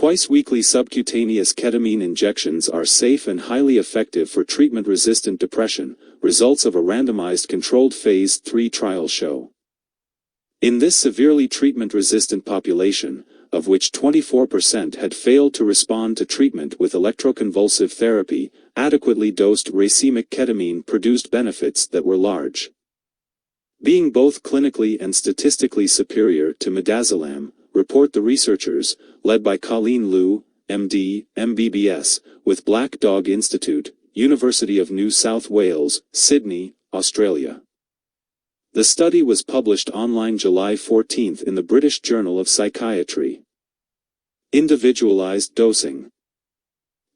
Twice-weekly subcutaneous ketamine injections are safe and highly effective for treatment-resistant depression, results of a randomized controlled Phase 3 trial show. In this severely treatment-resistant population, of which 24% had failed to respond to treatment with electroconvulsive therapy, adequately dosed racemic ketamine produced benefits that were large. Being both clinically and statistically superior to midazolam, report the researchers, led by Colleen Liu, MD, MBBS, with Black Dog Institute, University of New South Wales, Sydney, Australia. The study was published online July 14 in the British Journal of Psychiatry. Individualized dosing.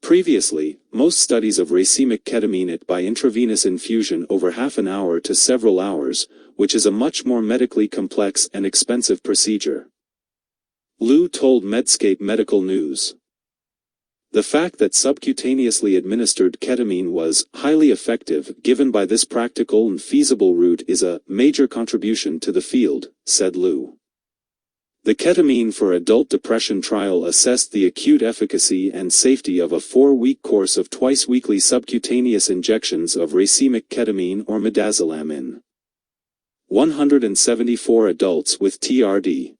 Previously, most studies of racemic ketamine by intravenous infusion over half an hour to several hours, which is a much more medically complex and expensive procedure. Liu told Medscape Medical News. The fact that subcutaneously administered ketamine was highly effective given by this practical and feasible route is a major contribution to the field, said Liu. The ketamine for adult depression trial assessed the acute efficacy and safety of a 4-week course of twice-weekly subcutaneous injections of racemic ketamine or midazolam in 174 adults with TRD.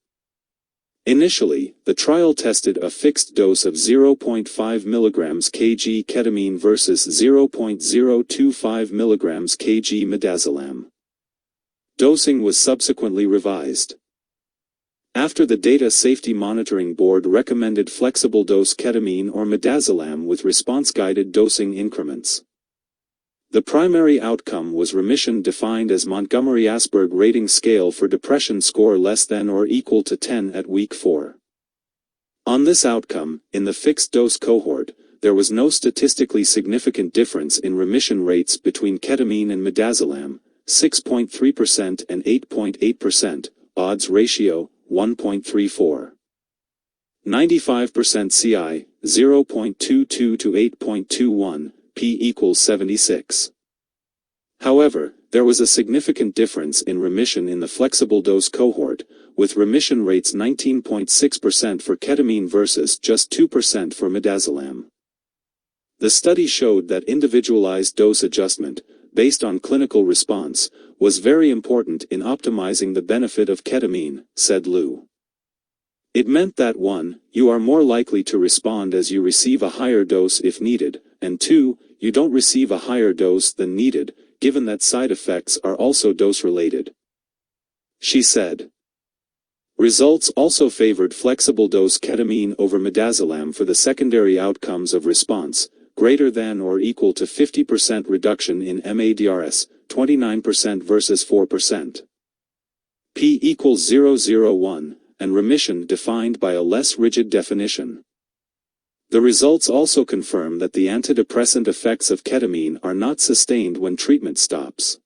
Initially, the trial tested a fixed dose of 0.5 mg kg ketamine versus 0.025 mg kg midazolam. Dosing was subsequently revised. After the Data Safety Monitoring Board recommended flexible dose ketamine or midazolam with response-guided dosing increments. The primary outcome was remission defined as Montgomery-Åsberg rating scale for depression score less than or equal to 10 at week 4. On this outcome, in the fixed-dose cohort, there was no statistically significant difference in remission rates between ketamine and midazolam, 6.3% and 8.8%, odds ratio, 1.34. 95% CI, 0.22 to 8.21. P equals 76. However, there was a significant difference in remission in the flexible dose cohort, with remission rates 19.6% for ketamine versus just 2% for midazolam. The study showed that individualized dose adjustment, based on clinical response, was very important in optimizing the benefit of ketamine, said Liu. It meant that 1, you are more likely to respond as you receive a higher dose if needed, and 2, you don't receive a higher dose than needed, given that side effects are also dose-related. She said. Results also favored flexible dose ketamine over midazolam for the secondary outcomes of response, greater than or equal to 50% reduction in MADRS, 29% versus 4%. P equals 0.001, and remission defined by a less rigid definition. The results also confirm that the antidepressant effects of ketamine are not sustained when treatment stops.